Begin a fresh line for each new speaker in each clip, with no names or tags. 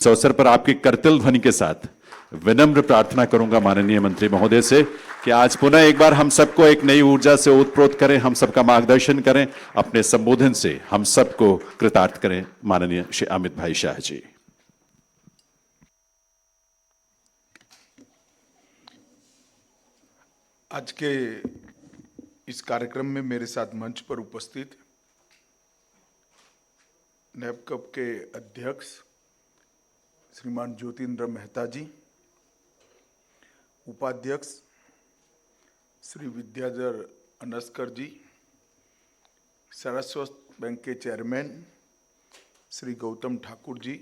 इस अवसर पर आपकी करतल ध्वनि के साथ विनम्र प्रार्थना करूंगा माननीय मंत्री महोदय से कि आज पुनः एक बार हम सबको एक नई ऊर्जा से ओतप्रोत करें, हम सबका मार्गदर्शन करें, अपने संबोधन से हम सबको कृतार्थ करें। माननीय श्री अमित भाई शाह जी।
आज के इस कार्यक्रम में मेरे साथ मंच पर उपस्थित नैपकप के अध्यक्ष श्रीमान ज्योतिन्द्र मेहता जी, उपाध्यक्ष श्री विद्याधर अनस्कर जी, सरस्वत बैंक के चेयरमैन श्री गौतम ठाकुर जी,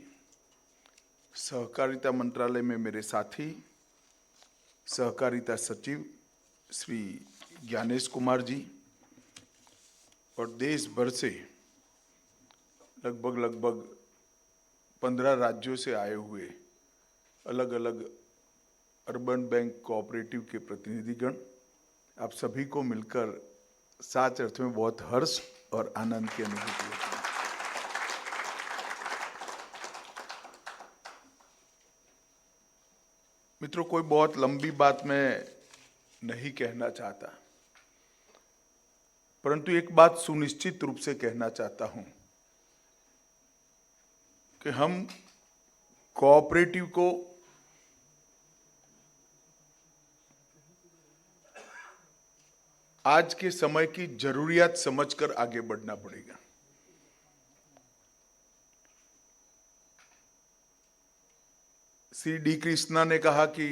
सहकारिता मंत्रालय में मेरे साथी सहकारिता सचिव श्री ज्ञानेश कुमार जी और देश भर से लगभग 15 राज्यों से आए हुए अलग अलग अर्बन बैंक कोऑपरेटिव के प्रतिनिधिगण, आप सभी को मिलकर सच अर्थ में बहुत हर्ष और आनंद की अनुभूति होती है। मित्रों, कोई बहुत लंबी बात मैं नहीं कहना चाहता, परंतु एक बात सुनिश्चित रूप से कहना चाहता हूं कि हम कोऑपरेटिव को आज के समय की जरूरियात समझकर आगे बढ़ना पड़ेगा। श्री डी कृष्णा ने कहा कि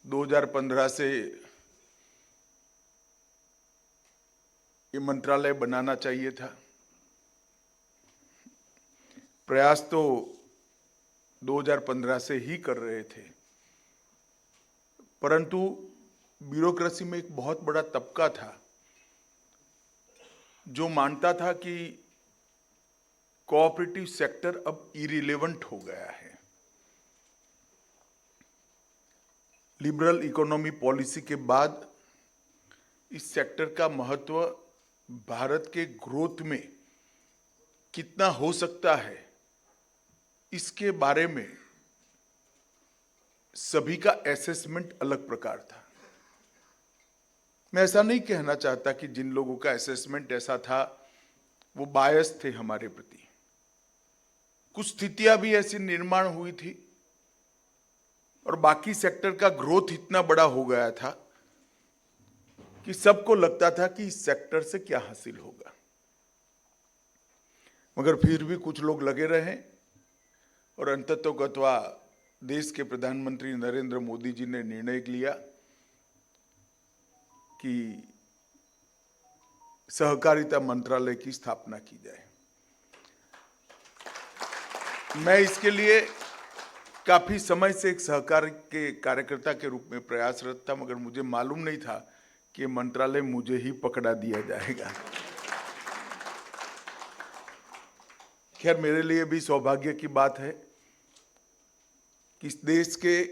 2015 से ये मंत्रालय बनाना चाहिए था। प्रयास तो 2015 से ही कर रहे थे, परंतु ब्यूरोक्रेसी में एक बहुत बड़ा तबका था जो मानता था कि कोऑपरेटिव सेक्टर अब इरिलेवेंट हो गया है। लिबरल इकोनॉमी पॉलिसी के बाद इस सेक्टर का महत्व भारत के ग्रोथ में कितना हो सकता है, इसके बारे में सभी का असेसमेंट अलग प्रकार था। मैं ऐसा नहीं कहना चाहता कि जिन लोगों का असेसमेंट ऐसा था वो बायस थे हमारे प्रति। कुछ स्थितियां भी ऐसी निर्माण हुई थी और बाकी सेक्टर का ग्रोथ इतना बड़ा हो गया था कि सबको लगता था कि इस सेक्टर से क्या हासिल होगा, मगर फिर भी कुछ लोग लगे रहे और अंततोगत्वा देश के प्रधानमंत्री नरेंद्र मोदी जी ने निर्णय लिया कि सहकारिता मंत्रालय की स्थापना की जाए। मैं इसके लिए काफी समय से एक सहकारी के कार्यकर्ता के रूप में प्रयासरत था, मगर मुझे मालूम नहीं था कि मंत्रालय मुझे ही पकड़ा दिया जाएगा। खैर, मेरे लिए भी सौभाग्य की बात है कि इस देश के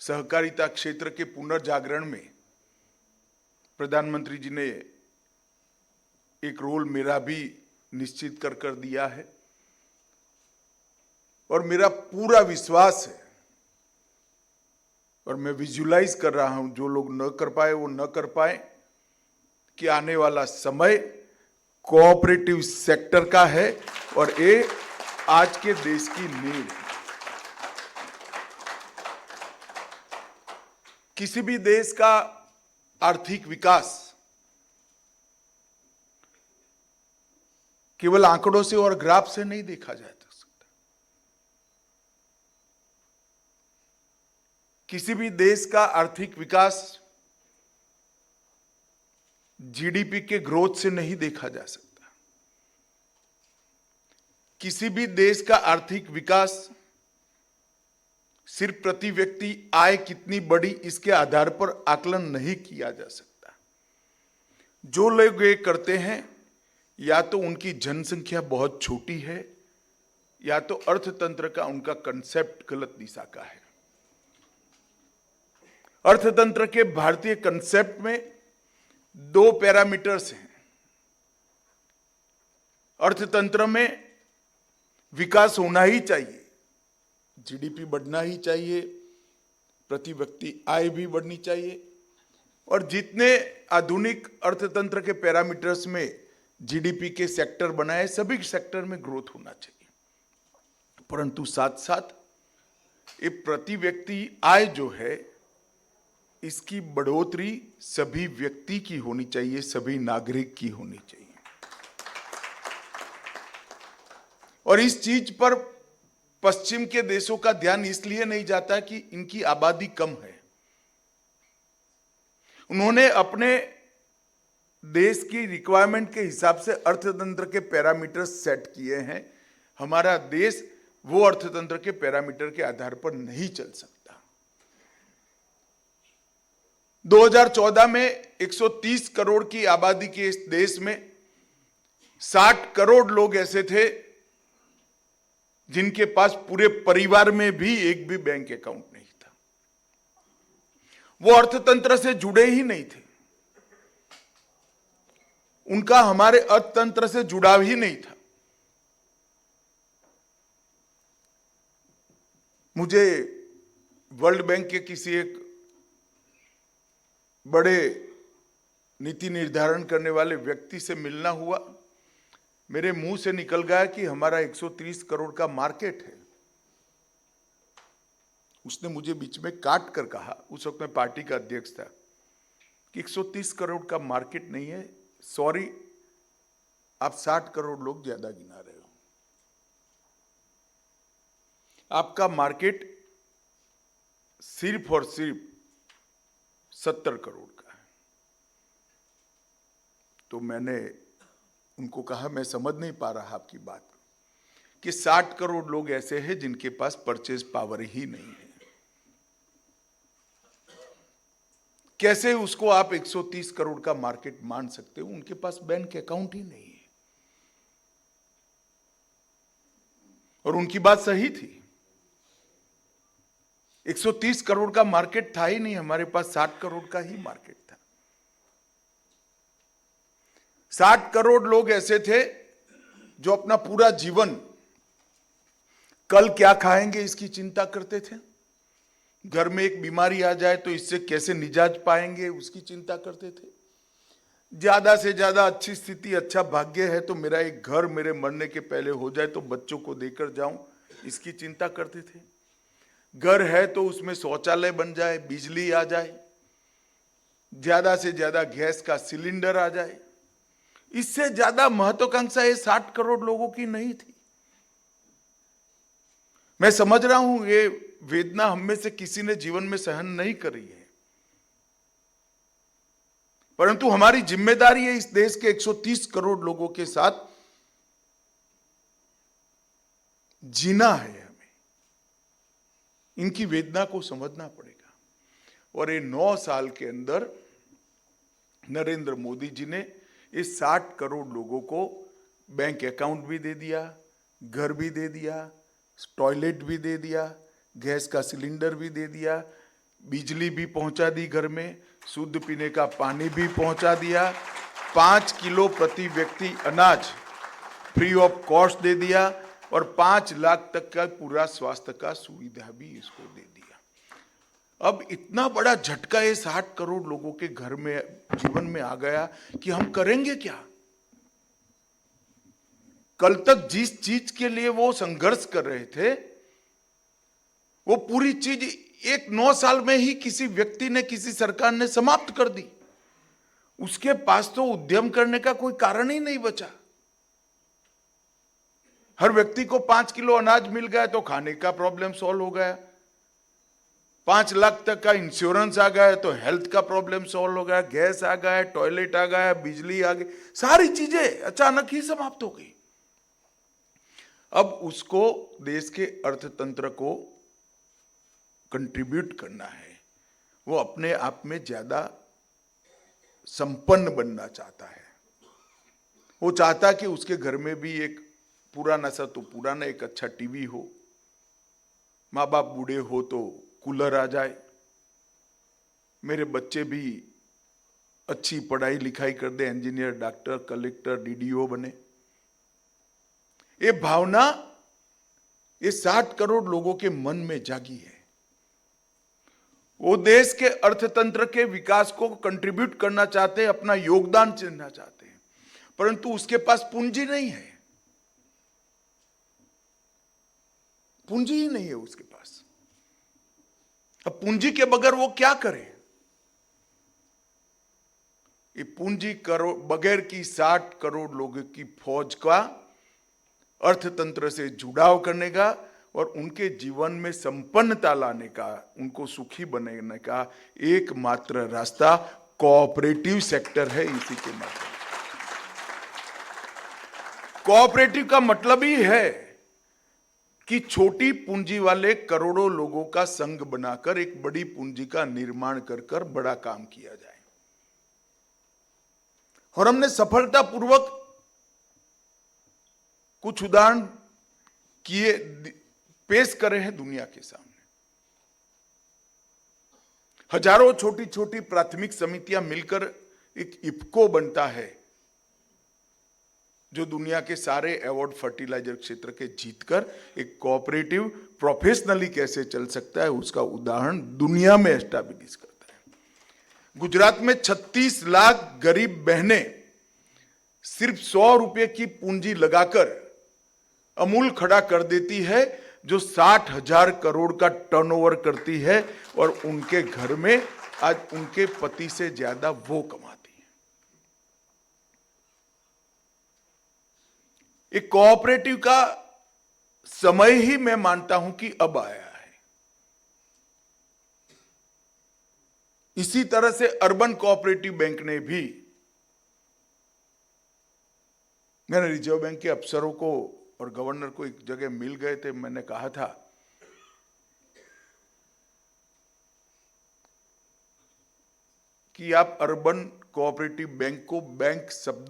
सहकारिता क्षेत्र के पुनर्जागरण में प्रधानमंत्री जी ने एक रोल मेरा भी निश्चित कर दिया है और मेरा पूरा विश्वास है और मैं विजुलाइज कर रहा हूं, जो लोग न कर पाए वो न कर पाए, कि आने वाला समय कोऑपरेटिव सेक्टर का है और ये आज के देश की नींव है। किसी भी देश का आर्थिक विकास केवल आंकड़ों से और ग्राफ से नहीं देखा जा सकता। किसी भी देश का आर्थिक विकास जीडीपी के ग्रोथ से नहीं देखा जा सकता। किसी भी देश का आर्थिक विकास सिर्फ प्रति व्यक्ति आय कितनी बढ़ी इसके आधार पर आकलन नहीं किया जा सकता। जो लोग ये करते हैं या तो उनकी जनसंख्या बहुत छोटी है या तो अर्थतंत्र का उनका कंसेप्ट गलत दिशा का है। अर्थतंत्र के भारतीय कंसेप्ट में 2 पैरामीटर्स हैं। अर्थतंत्र में विकास होना ही चाहिए, जीडीपी बढ़ना ही चाहिए, प्रति व्यक्ति आय भी बढ़नी चाहिए, और जितने आधुनिक अर्थतंत्र के पैरामीटर्स में जीडीपी के सेक्टर बनाए, सभी सेक्टर में ग्रोथ होना चाहिए। परंतु साथ साथ ये प्रति व्यक्ति आय जो है, इसकी बढ़ोतरी सभी व्यक्ति की होनी चाहिए, सभी नागरिक की होनी चाहिए। और इस चीज पर पश्चिम के देशों का ध्यान इसलिए नहीं जाता कि इनकी आबादी कम है। उन्होंने अपने देश की रिक्वायरमेंट के हिसाब से अर्थतंत्र के पैरामीटर सेट किए हैं। हमारा देश वो अर्थतंत्र के पैरामीटर के आधार पर नहीं चल सकता। 2014 में 130 करोड़ की आबादी के इस देश में 60 करोड़ लोग ऐसे थे जिनके पास पूरे परिवार में भी एक भी बैंक अकाउंट नहीं था। वो अर्थतंत्र से जुड़े ही नहीं थे, उनका हमारे अर्थतंत्र से जुड़ाव ही नहीं था। मुझे वर्ल्ड बैंक के किसी एक बड़े नीति निर्धारण करने वाले व्यक्ति से मिलना हुआ। मेरे मुंह से निकल गया कि हमारा 130 करोड़ का मार्केट है। उसने मुझे बीच में काट कर कहा, उस वक्त मैं पार्टी का अध्यक्ष था, कि 130 करोड़ का मार्केट नहीं है, सॉरी, आप 60 करोड़ लोग ज्यादा गिना रहे हो। आपका मार्केट सिर्फ और सिर्फ 70 करोड़ का है। तो मैंने उनको कहा, मैं समझ नहीं पा रहा आपकी बात, कि 60 करोड़ लोग ऐसे हैं जिनके पास परचेज पावर ही नहीं है। कैसे उसको आप 130 करोड़ का मार्केट मान सकते हो? उनके पास बैंक अकाउंट ही नहीं है। और उनकी बात सही थी। 130 करोड़ का मार्केट था ही नहीं, हमारे पास 60 करोड़ का ही मार्केट था। 60 करोड़ लोग ऐसे थे जो अपना पूरा जीवन कल क्या खाएंगे इसकी चिंता करते थे। घर में एक बीमारी आ जाए तो इससे कैसे निजात पाएंगे उसकी चिंता करते थे। ज्यादा से ज्यादा अच्छी स्थिति, अच्छा भाग्य है तो मेरा एक घर मेरे मरने के पहले हो जाए तो बच्चों को देकर जाऊं, इसकी चिंता करते थे। घर है तो उसमें शौचालय बन जाए, बिजली आ जाए, ज्यादा से ज्यादा गैस का सिलेंडर आ जाए। इससे ज्यादा महत्वाकांक्षा ये 60 करोड़ लोगों की नहीं थी। मैं समझ रहा हूं ये वेदना हम में से किसी ने जीवन में सहन नहीं करी है, परंतु हमारी जिम्मेदारी है इस देश के 130 करोड़ लोगों के साथ जीना है। इनकी वेदना को समझना पड़ेगा। और ये 9 साल के अंदर नरेंद्र मोदी जी ने इस 60 करोड़ लोगों को बैंक अकाउंट भी दे दिया, घर भी दे दिया, टॉयलेट भी दे दिया, गैस का सिलेंडर भी दे दिया, बिजली भी पहुंचा दी, घर में शुद्ध पीने का पानी भी पहुंचा दिया, 5 किलो प्रति व्यक्ति अनाज फ्री ऑफ कॉस्ट दे दिया, और 5 लाख तक का पूरा स्वास्थ्य का सुविधा भी इसको दे दिया। अब इतना बड़ा झटका ये 60 करोड़ लोगों के घर में, जीवन में आ गया कि हम करेंगे क्या? कल तक जिस चीज के लिए वो संघर्ष कर रहे थे, वो पूरी चीज एक 9 साल में ही किसी व्यक्ति ने, किसी सरकार ने समाप्त कर दी। उसके पास तो उद्यम करने का कोई कारण ही नहीं बचा। हर व्यक्ति को 5 किलो अनाज मिल गया तो खाने का प्रॉब्लम सॉल्व हो गया। 5 लाख तक का इंश्योरेंस आ गया तो हेल्थ का प्रॉब्लम सॉल्व हो गया। गैस आ गया, टॉयलेट आ गया, बिजली आ गई, सारी चीजें अचानक ही समाप्त हो गई। अब उसको देश के अर्थतंत्र को कंट्रीब्यूट करना है। वो अपने आप में ज्यादा संपन्न बनना चाहता है। वो चाहता कि उसके घर में भी एक पुराना सा तो पुराना एक अच्छा टीवी हो, माँ बाप बूढ़े हो तो कूलर आ जाए, मेरे बच्चे भी अच्छी पढ़ाई लिखाई कर दे, इंजीनियर, डॉक्टर, कलेक्टर, डीडीओ बने। ये भावना ये 60 करोड़ लोगों के मन में जागी है। वो देश के अर्थतंत्र के विकास को कंट्रीब्यूट करना चाहते हैं, अपना योगदान देना चाहते हैं, परंतु उसके पास पूंजी नहीं है, पूंजी ही नहीं है उसके पास। अब पूंजी के बगैर वो क्या करे? ये पूंजी करोड़ बगैर की 60 करोड़ लोगों की फौज का अर्थतंत्र से जुड़ाव करने का और उनके जीवन में संपन्नता लाने का, उनको सुखी बनाने का एकमात्र रास्ता कोऑपरेटिव सेक्टर है। इसी के माध्यम कोऑपरेटिव का मतलब ही है कि छोटी पूंजी वाले करोड़ों लोगों का संघ बनाकर एक बड़ी पूंजी का निर्माण कर बड़ा काम किया जाए। और हमने सफलतापूर्वक कुछ उदाहरण किए पेश करे हैं दुनिया के सामने। हजारों छोटी छोटी प्राथमिक समितियां मिलकर एक इफको बनता है, जो दुनिया के सारे अवार्ड फर्टिलाइजर क्षेत्र के जीतकर एक कोऑपरेटिव प्रोफेशनली कैसे चल सकता है उसका उदाहरण दुनिया में एस्टैब्लिश करता है। गुजरात में 36 लाख गरीब बहनें सिर्फ 100 रुपए की पूंजी लगाकर अमूल खड़ा कर देती है, जो 60,000 करोड़ का टर्नओवर करती है, और उनके घर में आज उनके पति से ज्यादा वो कमाती है। एक कोऑपरेटिव का समय ही मैं मानता हूं कि अब आया है। इसी तरह से अर्बन कोऑपरेटिव बैंक ने भी, मैंने रिजर्व बैंक के अफसरों को और गवर्नर को एक जगह मिल गए थे, मैंने कहा था कि आप अर्बन कोऑपरेटिव बैंक को बैंक शब्द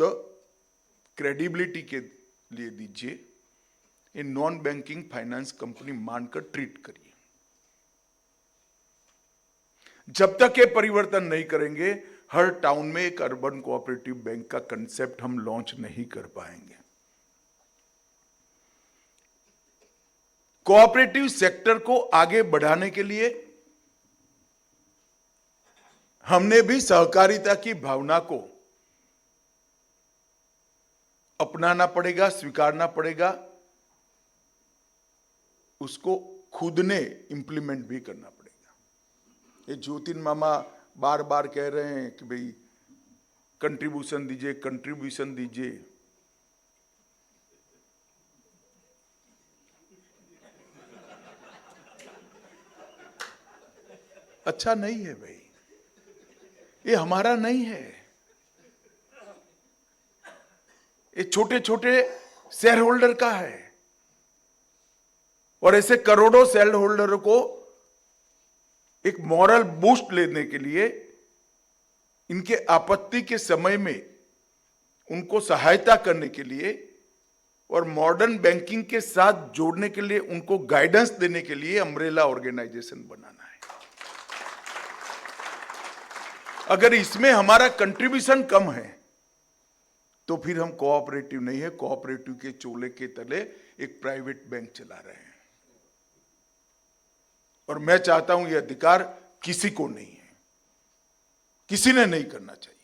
क्रेडिबिलिटी के लिए दीजिए, ये नॉन बैंकिंग फाइनेंस कंपनी मानकर ट्रीट करिए। जब तक ये परिवर्तन नहीं करेंगे, हर टाउन में एक अर्बन कोऑपरेटिव बैंक का कंसेप्ट हम लॉन्च नहीं कर पाएंगे। कोऑपरेटिव सेक्टर को आगे बढ़ाने के लिए हमने भी सहकारिता की भावना को अपनाना पड़ेगा, स्वीकारना पड़ेगा, उसको खुद ने इंप्लीमेंट भी करना पड़ेगा। ये ज्योतिन मामा बार बार कह रहे हैं कि भाई कंट्रीब्यूशन दीजिए, कंट्रीब्यूशन दीजिए। अच्छा नहीं है भाई, ये हमारा नहीं है। ये छोटे छोटे शेयर होल्डर का है, और ऐसे करोड़ों शेयर होल्डर को एक मॉरल बूस्ट लेने के लिए, इनके आपत्ति के समय में उनको सहायता करने के लिए और मॉडर्न बैंकिंग के साथ जोड़ने के लिए, उनको गाइडेंस देने के लिए अम्ब्रेला ऑर्गेनाइजेशन बनाना है। अगर इसमें हमारा कंट्रीब्यूशन कम है तो फिर हम कोऑपरेटिव नहीं है, कोऑपरेटिव के चोले के तले एक प्राइवेट बैंक चला रहे हैं। और मैं चाहता हूं यह अधिकार किसी को नहीं है, किसी ने नहीं करना चाहिए।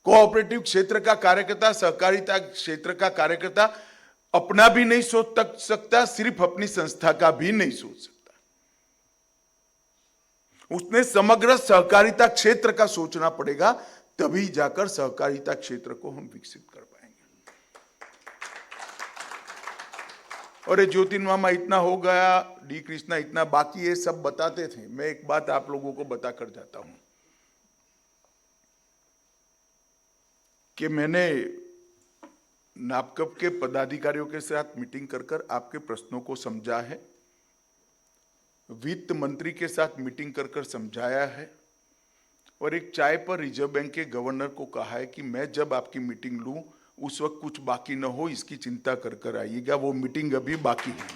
कोऑपरेटिव क्षेत्र का कार्यकर्ता, सहकारिता क्षेत्र का कार्यकर्ता अपना भी नहीं सोच सकता, सिर्फ अपनी संस्था का भी नहीं सोच सकता। उसने समग्र सहकारिता क्षेत्र का सोचना पड़ेगा, तभी जाकर सहकारिता क्षेत्र को हम विकसित कर पाएंगे। और ये ज्योतिन मामा इतना हो गया, डी कृष्णा इतना, बाकी ये सब बताते थे। मैं एक बात आप लोगों को बता कर जाता हूं कि मैंने नापकप के पदाधिकारियों के साथ मीटिंग कर आपके प्रश्नों को समझा है, वित्त मंत्री के साथ मीटिंग कर समझाया है, और एक चाय पर रिजर्व बैंक के गवर्नर को कहा है कि मैं जब आपकी मीटिंग लूं उस वक्त कुछ बाकी न हो, इसकी चिंता कर आइएगा। वो मीटिंग अभी बाकी है।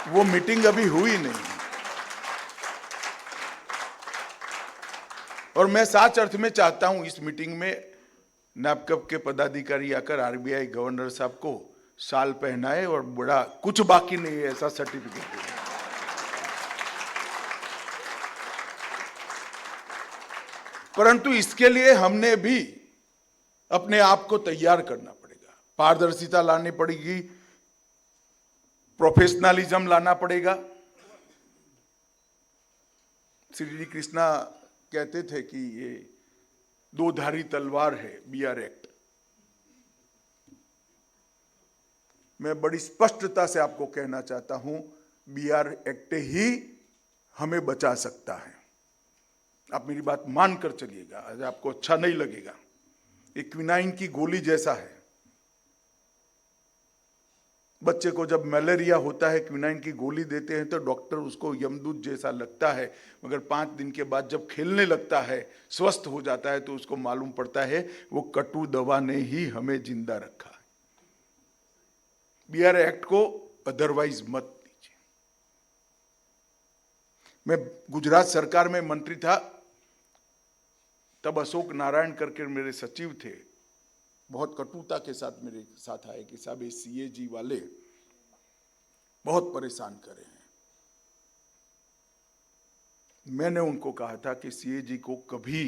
वो मीटिंग अभी हुई नहीं। और मैं सच अर्थ में चाहता हूं इस मीटिंग में नैपकप के पदाधिकारी आकर आरबीआई गवर्नर साहब को शाल पहनाए और बड़ा कुछ बाकी नहीं है ऐसा सर्टिफिकेट दे। परंतु इसके लिए हमने भी अपने आप को तैयार करना पड़ेगा, पारदर्शिता लानी पड़ेगी, प्रोफेशनलिज्म लाना पड़ेगा। श्री कृष्णा कहते थे कि ये दो धारी तलवार है बीआर एक्ट। मैं बड़ी स्पष्टता से आपको कहना चाहता हूं, बीआर एक्ट ही हमें बचा सकता है। आप मेरी बात मानकर चलिएगा, आज आपको अच्छा नहीं लगेगा। ये क्विनाइन की गोली जैसा है। बच्चे को जब मलेरिया होता है क्विनाइन की गोली देते हैं तो डॉक्टर उसको यमदूत जैसा लगता है, मगर 5 दिन के बाद जब खेलने लगता है, स्वस्थ हो जाता है, तो उसको मालूम पड़ता है वो कटु दवा ने ही हमें जिंदा रखा है। बीआर एक्ट को अदरवाइज मत लीजिए। मैं गुजरात सरकार में मंत्री था, तब अशोक नारायण करके मेरे सचिव थे, बहुत कटुता के साथ मेरे साथ आए कि साहब ये सीएजी वाले बहुत परेशान कर रहे हैं। मैंने उनको कहा था कि सीएजी को कभी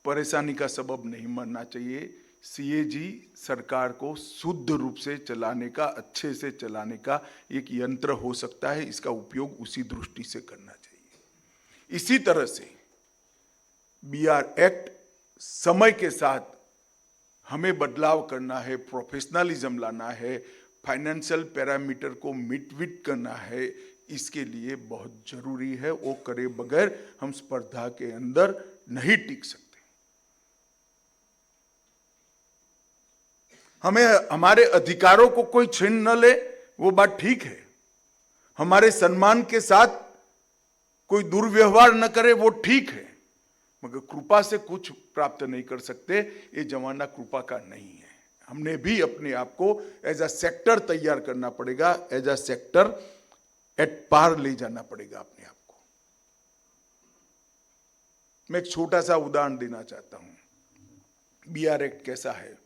परेशानी का सबब नहीं मानना चाहिए। सीएजी सरकार को शुद्ध रूप से चलाने का, अच्छे से चलाने का एक यंत्र हो सकता है, इसका उपयोग उसी दृष्टि से करना चाहिए। इसी तरह से बीआर एक्ट समय के साथ हमें बदलाव करना है, प्रोफेशनलिज्म लाना है, फाइनेंशियल पैरामीटर को मिटविट करना है, इसके लिए बहुत जरूरी है। वो करे बगैर हम स्पर्धा के अंदर नहीं टिक सकते। हमें हमारे अधिकारों को कोई छीन न ले, वो बात ठीक है। हमारे सम्मान के साथ कोई दुर्व्यवहार न करे, वो ठीक है, मगर कृपा से कुछ प्राप्त नहीं कर सकते। ये जमाना कृपा का नहीं है। हमने भी अपने आप को एज अ सेक्टर तैयार करना पड़ेगा, as a sector at par ले जाना पड़ेगा अपने आप को। मैं एक छोटा सा उदाहरण देना चाहता हूं। बीआर एक्ट कैसा है?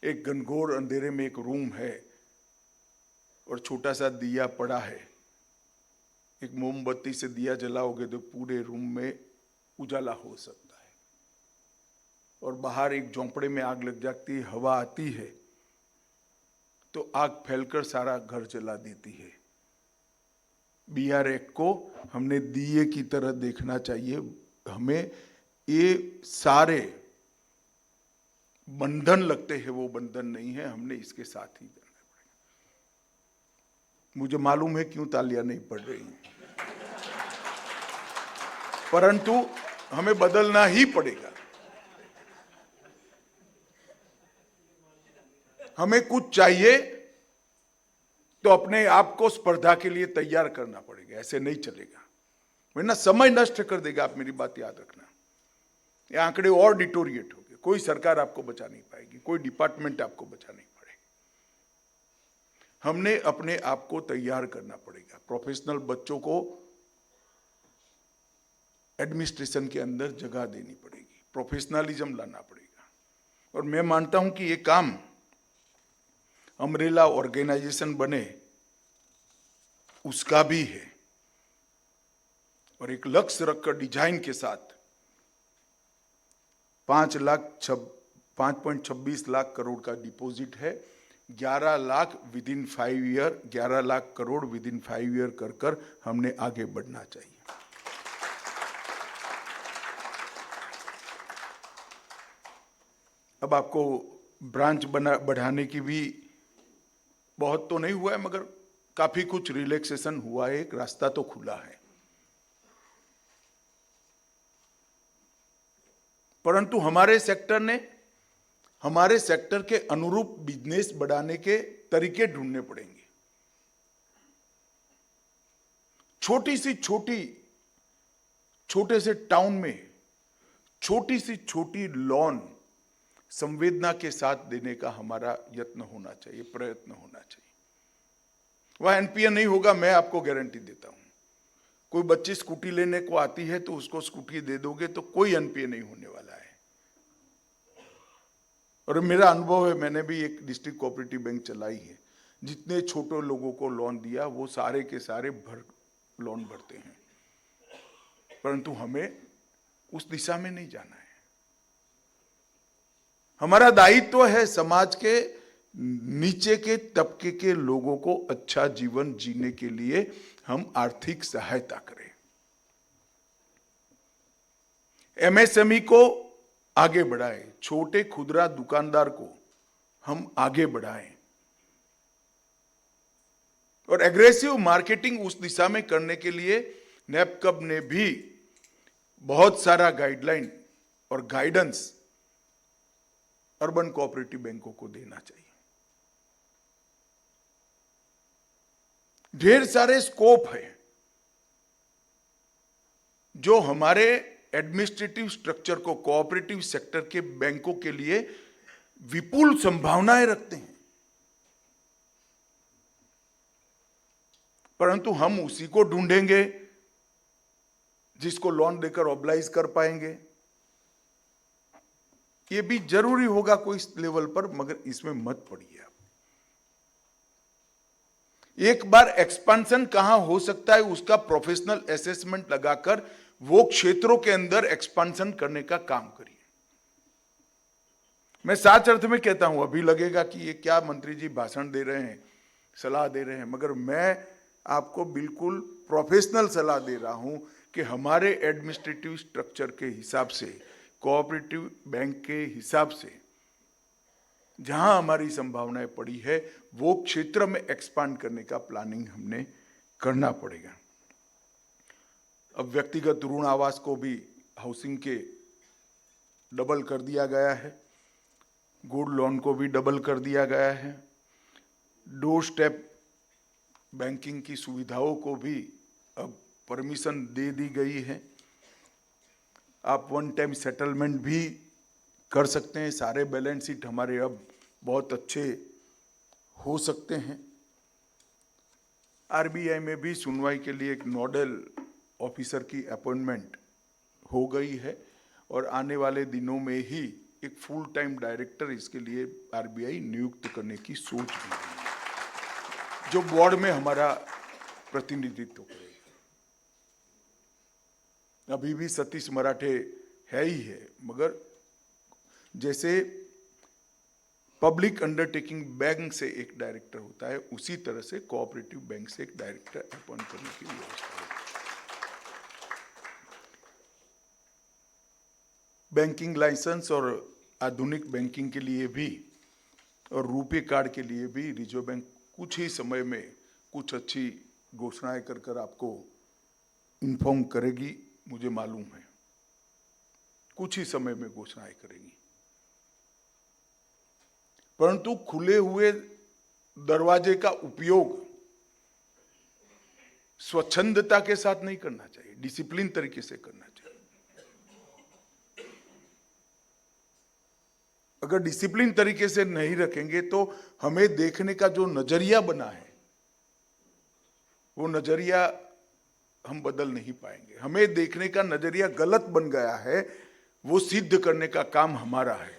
एक घनघोर अंधेरे में एक रूम है और छोटा सा दिया पड़ा है। एक मोमबत्ती से दिया जलाओगे तो पूरे रूम में उजाला हो सकता है। और बाहर एक झोंपड़े में आग लग जाती है, हवा आती है तो आग फैलकर सारा घर जला देती है। बीआर एक्ट को हमने दिए की तरह देखना चाहिए। हमें ये सारे बंधन लगते हैं, वो बंधन नहीं है, हमने इसके साथ ही जाना पड़ेगा। मुझे मालूम है क्यों तालियां नहीं पड़ रही हैं, परंतु हमें बदलना ही पड़ेगा। हमें कुछ चाहिए तो अपने आप को स्पर्धा के लिए तैयार करना पड़ेगा। ऐसे नहीं चलेगा, वरना समय नष्ट कर देगा। आप मेरी बात याद रखना। ये आंकड़े और डिटोरिएट हो गए। कोई सरकार आपको बचा नहीं पाएगी, कोई डिपार्टमेंट आपको बचा नहीं पाएगी। हमने अपने आप को तैयार करना पड़ेगा। प्रोफेशनल बच्चों को एडमिनिस्ट्रेशन के अंदर जगह देनी पड़ेगी, प्रोफेशनलिज्म लाना पड़ेगा। और मैं मानता हूं कि ये काम अम्ब्रेला ऑर्गेनाइजेशन बने उसका भी है। और एक लक्ष्य रखकर डिजाइन के साथ 5.26 लाख करोड़ का डिपॉजिट है। 11 lakh with in 5 year, 11 lakh crore with in 5 year कर हमने आगे बढ़ना चाहिए। अब आपको ब्रांच बढ़ाने की भी बहुत तो नहीं हुआ है, मगर काफी कुछ रिलैक्सेशन हुआ है, एक रास्ता तो खुला है। परंतु हमारे सेक्टर ने हमारे सेक्टर के अनुरूप बिजनेस बढ़ाने के तरीके ढूंढने पड़ेंगे। छोटे से टाउन में छोटी सी छोटी लोन संवेदना के साथ देने का हमारा यत्न होना चाहिए, प्रयत्न होना चाहिए। वह एनपीए नहीं होगा, मैं आपको गारंटी देता हूं। कोई बच्ची स्कूटी लेने को आती है तो उसको स्कूटी दे दोगे तो कोई एनपीए नहीं होने वाला है। और मेरा अनुभव है, मैंने भी एक डिस्ट्रिक्ट कोऑपरेटिव बैंक चलाई है, जितने छोटे लोगों को लोन दिया वो सारे के सारे लोन भरते हैं। परंतु हमें उस दिशा में नहीं जाना है। हमारा दायित्व है समाज के नीचे के तबके के लोगों को अच्छा जीवन जीने के लिए हम आर्थिक सहायता करें, एमएसएमई को आगे बढ़ाएं, छोटे खुदरा दुकानदार को हम आगे बढ़ाएं और एग्रेसिव मार्केटिंग उस दिशा में करने के लिए नैपकब ने भी बहुत सारा गाइडलाइन और गाइडेंस अर्बन कोऑपरेटिव बैंकों को देना चाहिए। ढेर सारे स्कोप है जो हमारे एडमिनिस्ट्रेटिव स्ट्रक्चर को कोऑपरेटिव सेक्टर के बैंकों के लिए विपुल संभावनाएं रखते हैं, परंतु हम उसी को ढूंढेंगे जिसको लोन देकर ऑब्लाइज कर पाएंगे। ये भी जरूरी होगा कोई लेवल पर, मगर इसमें मत पड़िए आप। एक बार एक्सपेंशन कहां हो सकता है उसका प्रोफेशनल असेसमेंट लगाकर वो क्षेत्रों के अंदर एक्सपेंशन करने का काम करिए। मैं साच अर्थ में कहता हूं, अभी लगेगा कि ये क्या मंत्री जी भाषण दे रहे हैं, सलाह दे रहे हैं, मगर मैं आपको बिल्कुल प्रोफेशनल सलाह दे रहा हूं कि हमारे एडमिनिस्ट्रेटिव स्ट्रक्चर के हिसाब से, कोऑपरेटिव बैंक के हिसाब से जहां हमारी संभावनाएं पड़ी है वो क्षेत्र में एक्सपांड करने का प्लानिंग हमने करना पड़ेगा। अब व्यक्तिगत ऋण आवास को भी हाउसिंग के डबल कर दिया गया है, गोल्ड लोन को भी डबल कर दिया गया है, डोर स्टेप बैंकिंग की सुविधाओं को भी अब परमिशन दे दी गई है। आप वन टाइम सेटलमेंट भी कर सकते हैं। सारे बैलेंस शीट हमारे अब बहुत अच्छे हो सकते हैं। आरबीआई में भी सुनवाई के लिए एक नोडल ऑफिसर की अपॉइंटमेंट हो गई है और आने वाले दिनों में ही एक फुल टाइम डायरेक्टर इसके लिए आरबीआई नियुक्त करने की सोच भी है, जो बोर्ड में हमारा प्रतिनिधित्व करेगा। अभी भी सतीश मराठे है ही है, मगर जैसे पब्लिक अंडरटेकिंग बैंक से एक डायरेक्टर होता है, उसी तरह से कोऑपरेटिव बैंक से एक डायरेक्टर अपॉइंट करने की व्यवस्था है। बैंकिंग लाइसेंस और आधुनिक बैंकिंग के लिए भी और रुपे कार्ड के लिए भी रिजर्व बैंक कुछ ही समय में कुछ अच्छी घोषणाएं कर आपको इन्फॉर्म करेगी, मुझे मालूम है। कुछ ही समय में घोषणाएं करेगी, परंतु खुले हुए दरवाजे का उपयोग स्वच्छंदता के साथ नहीं करना चाहिए, डिसिप्लिन तरीके से करना चाहिए। अगर डिसिप्लिन तरीके से नहीं रखेंगे तो हमें देखने का जो नजरिया बना है वो नजरिया हम बदल नहीं पाएंगे। हमें देखने का नजरिया गलत बन गया है, वो सिद्ध करने का काम हमारा है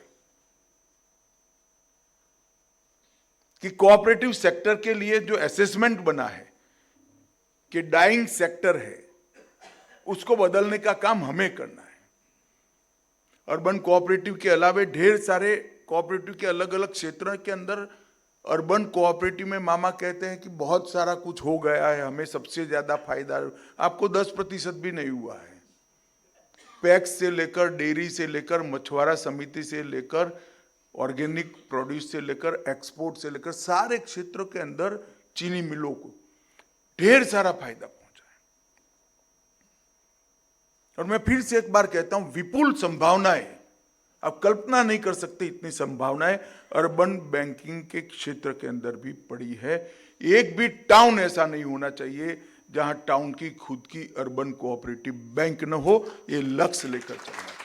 कि कोऑपरेटिव सेक्टर के लिए जो असेसमेंट बना है कि डाइंग सेक्टर है, उसको बदलने का काम हमें करना है। अर्बन कोऑपरेटिव के अलावे ढेर सारे कोऑपरेटिव के अलग अलग क्षेत्रों के अंदर अर्बन कोऑपरेटिव में मामा कहते हैं कि बहुत सारा कुछ हो गया है, हमें सबसे ज्यादा फायदा, आपको 10% भी नहीं हुआ है। पैक्स से लेकर, डेयरी से लेकर, मछुआरा समिति से लेकर, ऑर्गेनिक प्रोड्यूस से लेकर, एक्सपोर्ट से लेकर, सारे क्षेत्रों के अंदर चीनी मिलों को ढेर सारा फायदा पहुंचा है। और मैं फिर से एक बार कहता हूं, विपुल संभावनाएं, आप कल्पना नहीं कर सकते इतनी संभावनाएं अर्बन बैंकिंग के क्षेत्र के अंदर भी पड़ी है। एक भी टाउन ऐसा नहीं होना चाहिए जहां टाउन की खुद की अर्बन कोऑपरेटिव बैंक न हो, ये लक्ष्य लेकर चलना चाहिए।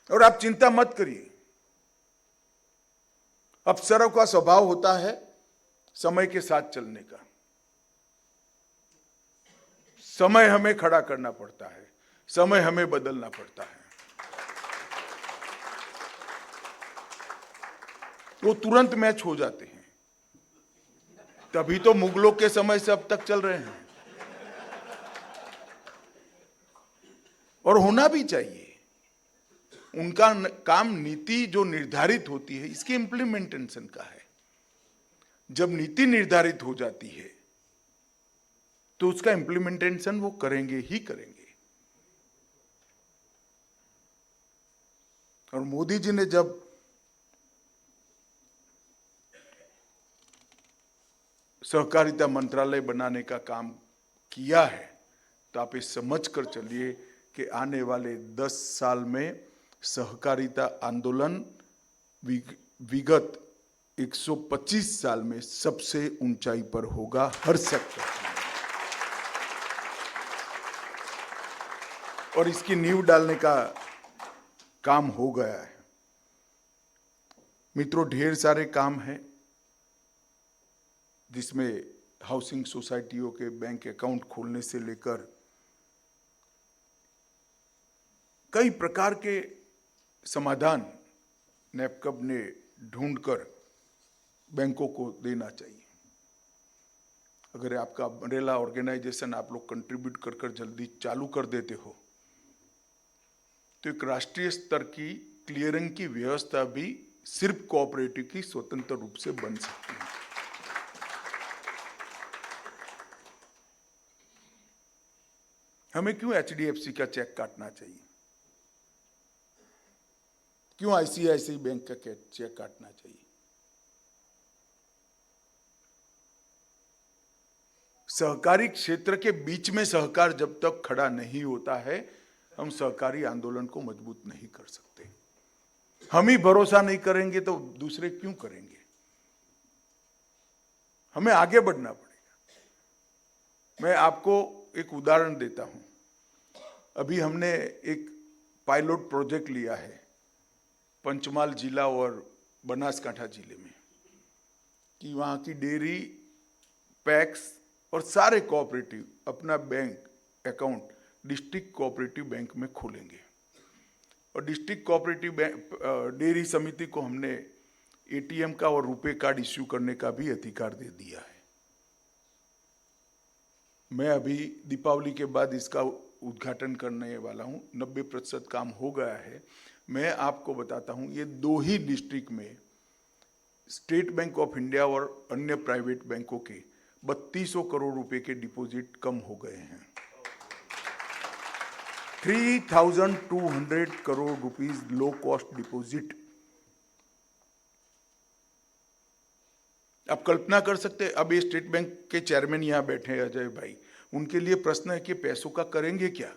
और आप चिंता मत करिए, अफसरों का स्वभाव होता है समय के साथ चलने का। समय हमें खड़ा करना पड़ता है, समय हमें बदलना पड़ता है। वो तुरंत मैच हो जाते हैं, तभी तो मुगलों के समय से अब तक चल रहे हैं, और होना भी चाहिए। उनका काम नीति जो निर्धारित होती है इसके इम्प्लीमेंटेशन का है। जब नीति निर्धारित हो जाती है तो उसका इम्प्लीमेंटेशन वो करेंगे ही करेंगे। और मोदी जी ने जब सहकारिता मंत्रालय बनाने का काम किया है तो आप ये समझ कर चलिए कि आने वाले 10 साल में सहकारिता आंदोलन विगत 125 साल में सबसे ऊंचाई पर होगा हर सेक्टर में। और इसकी नींव डालने का काम हो गया है। मित्रों, ढेर सारे काम हैं जिसमें हाउसिंग सोसाइटियों के बैंक अकाउंट खोलने से लेकर कई प्रकार के समाधान नैपकब ने ढूंढकर बैंकों को देना चाहिए। अगर आपका अम्ब्रेला ऑर्गेनाइजेशन आप लोग कंट्रीब्यूट कर जल्दी चालू कर देते हो तो एक राष्ट्रीय स्तर की क्लियरिंग की व्यवस्था भी सिर्फ कोऑपरेटिव की स्वतंत्र रूप से बन सकती है। हमें क्यों एचडीएफसी का चेक काटना चाहिए? क्यों आईसीआईसीआई बैंक का चेक काटना चाहिए? सहकारी क्षेत्र के बीच में सहकार जब तक खड़ा नहीं होता है हम सहकारी आंदोलन को मजबूत नहीं कर सकते। हम ही भरोसा नहीं करेंगे तो दूसरे क्यों करेंगे? हमें आगे बढ़ना पड़ेगा। मैं आपको एक उदाहरण देता हूं। अभी हमने एक पायलट प्रोजेक्ट लिया है पंचमहाल जिला और बनासकांठा जिले में कि वहां की डेयरी, पैक्स और सारे कोऑपरेटिव अपना bank account district cooperative bank में खोलेंगे। और डिस्ट्रिक्ट कोऑपरेटिव डेयरी समिति को हमने एटीएम का और रुपए कार्ड इश्यू करने का भी अधिकार दे दिया है। मैं अभी दीपावली के बाद इसका उद्घाटन करने वाला हूं। 90% काम हो गया है। मैं आपको बताता हूं, ये 2 ही डिस्ट्रिक्ट में स्टेट बैंक ऑफ इंडिया और अन्य प्राइवेट बैंकों के 3200 करोड़ रुपए के डिपॉजिट कम हो गए हैं। 3200 crore rupees low cost deposit. आप कल्पना कर सकते हैं, अब ये स्टेट बैंक के चेयरमैन यहां बैठे हैं अजय भाई, उनके लिए प्रश्न है कि पैसों का करेंगे क्या?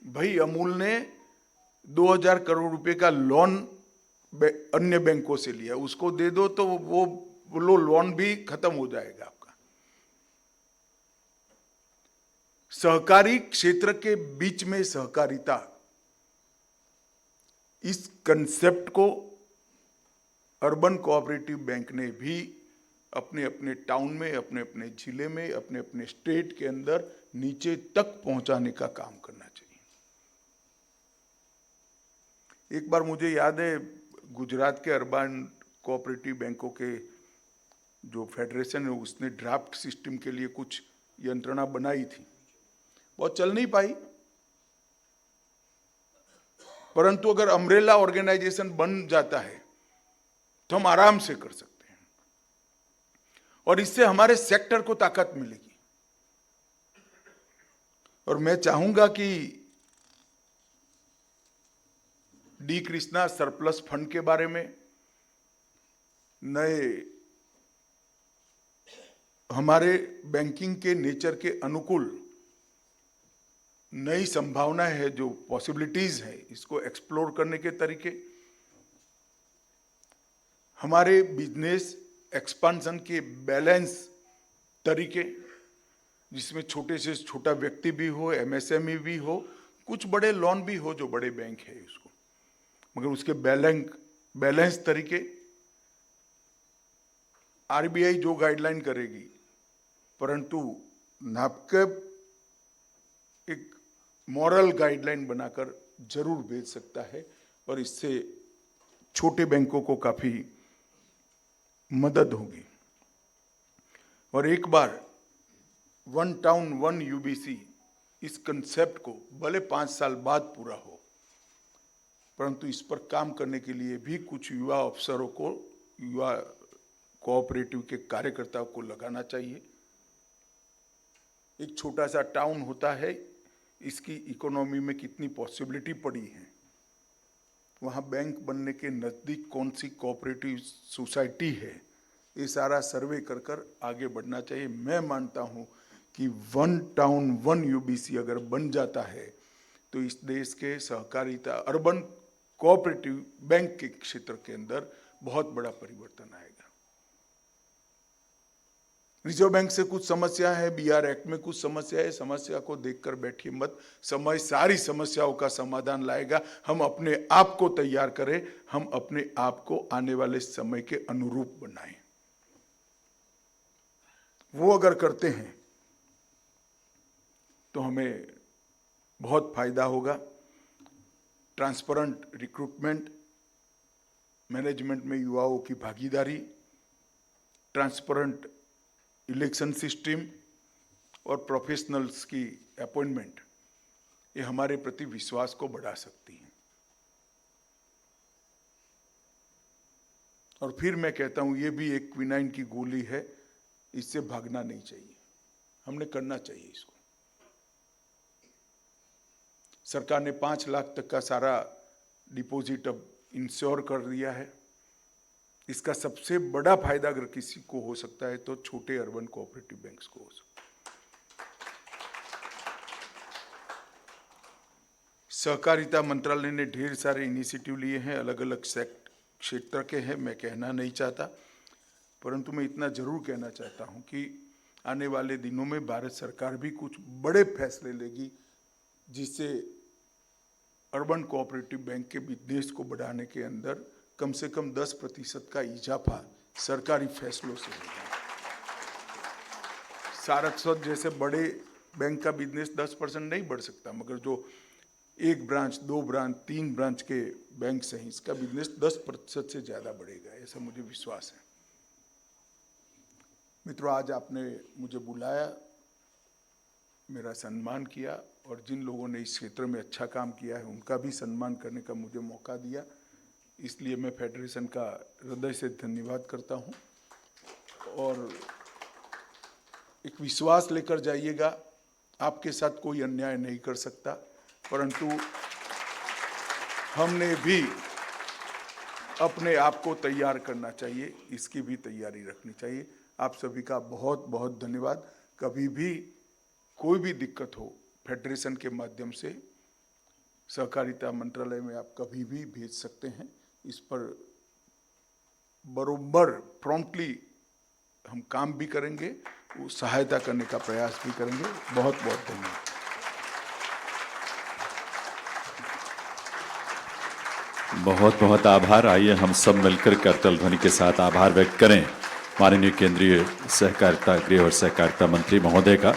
भाई अमूल ने 2000 करोड़ रुपए का लोन अन्य बैंकों से लिया, उसको दे दो तो वो लोन भी खत्म हो जाएगा आपका। सहकारी क्षेत्र के बीच में सहकारिता, इस कंसेप्ट को अर्बन कोऑपरेटिव बैंक ने भी अपने अपने टाउन में, अपने अपने जिले में, अपने अपने स्टेट के अंदर नीचे तक पहुंचाने का काम करना चाहिए। एक बार मुझे याद है गुजरात के अर्बन कोऑपरेटिव बैंकों के जो फेडरेशन है उसने ड्राफ्ट सिस्टम के लिए कुछ यंत्रणा बनाई थी, बहुत चल नहीं पाई। परंतु अगर अम्ब्रेला ऑर्गेनाइजेशन बन जाता है तो हम आराम से कर सकते हैं और इससे हमारे सेक्टर को ताकत मिलेगी। और मैं चाहूंगा कि डी कृष्णा सरप्लस फंड के बारे में, नए हमारे बैंकिंग के नेचर के अनुकूल नई संभावनाएं है, जो पॉसिबिलिटीज है, इसको एक्सप्लोर करने के तरीके, हमारे बिजनेस एक्सपांशन के बैलेंस तरीके, जिसमें छोटे से छोटा व्यक्ति भी हो, एमएसएमई भी हो, कुछ बड़े लोन भी हो जो बड़े बैंक है उसको, मगर उसके बैलेंस तरीके, आरबीआई जो गाइडलाइन करेगी, परंतु नाफकेब एक मॉरल गाइडलाइन बनाकर जरूर भेज सकता है और इससे छोटे बैंकों को काफी मदद होगी। और एक बार वन टाउन वन यूबीसी इस कंसेप्ट को भले 5 साल बाद पूरा हो, परंतु इस पर काम करने के लिए भी कुछ युवा अफसरों को, युवा कोऑपरेटिव के कार्यकर्ताओं को लगाना चाहिए। एक छोटा सा टाउन होता है, इसकी इकोनॉमी में कितनी पॉसिबिलिटी पड़ी है, वहाँ बैंक बनने के नज़दीक कौन सी कोऑपरेटिव सोसाइटी है, ये सारा सर्वे कर कर आगे बढ़ना चाहिए। मैं मानता हूँ कि वन टाउन वन यूबीसी अगर बन जाता है तो इस देश के सहकारिता अर्बन कोऑपरेटिव बैंक के क्षेत्र के अंदर बहुत बड़ा परिवर्तन आएगा। रिजर्व बैंक से कुछ समस्या है, बीआर एक्ट में कुछ समस्या है, समस्या को देखकर बैठिए मत, समय सारी समस्याओं का समाधान लाएगा। हम अपने आप को तैयार करें, हम अपने आप को आने वाले समय के अनुरूप बनाएं। वो अगर करते हैं तो हमें बहुत फायदा होगा। ट्रांसपेरेंट रिक्रूटमेंट, मैनेजमेंट में युवाओं की भागीदारी, ट्रांसपेरेंट इलेक्शन सिस्टम और प्रोफेशनल्स की अपॉइंटमेंट, ये हमारे प्रति विश्वास को बढ़ा सकती है। और फिर मैं कहता हूं, ये भी एक क्विनाइन की गोली है, इससे भागना नहीं चाहिए, हमने करना चाहिए इसको। सरकार ने 5 लाख तक का सारा डिपॉजिट अब इंश्योर कर दिया है। इसका सबसे बड़ा फायदा अगर किसी को हो सकता है तो छोटे अर्बन कोऑपरेटिव बैंक्स को हो सकता है। सहकारिता मंत्रालय ने ढेर सारे इनिशिएटिव लिए हैं, अलग अलग क्षेत्र के हैं, मैं कहना नहीं चाहता, परंतु मैं इतना जरूर कहना चाहता हूं कि आने वाले दिनों में भारत सरकार भी कुछ बड़े फैसले लेगी जिससे अर्बन कोऑपरेटिव बैंक के बिजनेस को बढ़ाने के अंदर कम से कम 10% का इजाफा सरकारी फैसलों से होगा। सारस्वत जैसे बड़े बैंक का बिजनेस 10% नहीं बढ़ सकता, मगर जो 1 ब्रांच, 2 ब्रांच, 3 ब्रांच के बैंक हैं, इसका बिजनेस 10% से ज़्यादा बढ़ेगा, ऐसा मुझे विश्वास है। मित्रों, आज आपने मुझे बुलाया, मेरा सम्मान किया और जिन लोगों ने इस क्षेत्र में अच्छा काम किया है उनका भी सम्मान करने का मुझे मौका दिया, इसलिए मैं फेडरेशन का हृदय से धन्यवाद करता हूं। और एक विश्वास लेकर जाइएगा, आपके साथ कोई अन्याय नहीं कर सकता, परंतु हमने भी अपने आप को तैयार करना चाहिए, इसकी भी तैयारी रखनी चाहिए। आप सभी का बहुत बहुत धन्यवाद। कभी भी कोई भी दिक्कत हो, फेडरेशन के माध्यम से सहकारिता मंत्रालय में आप कभी भी भेज सकते हैं। इस पर बरोबर प्रॉम्प्टली हम काम भी करेंगे, वो सहायता करने का प्रयास भी करेंगे। बहुत बहुत धन्यवाद।
बहुत बहुत आभार। आइए हम सब मिलकर करतल ध्वनि के साथ आभार व्यक्त करें माननीय केंद्रीय सहकारिता, गृह और सहकारिता मंत्री महोदय का।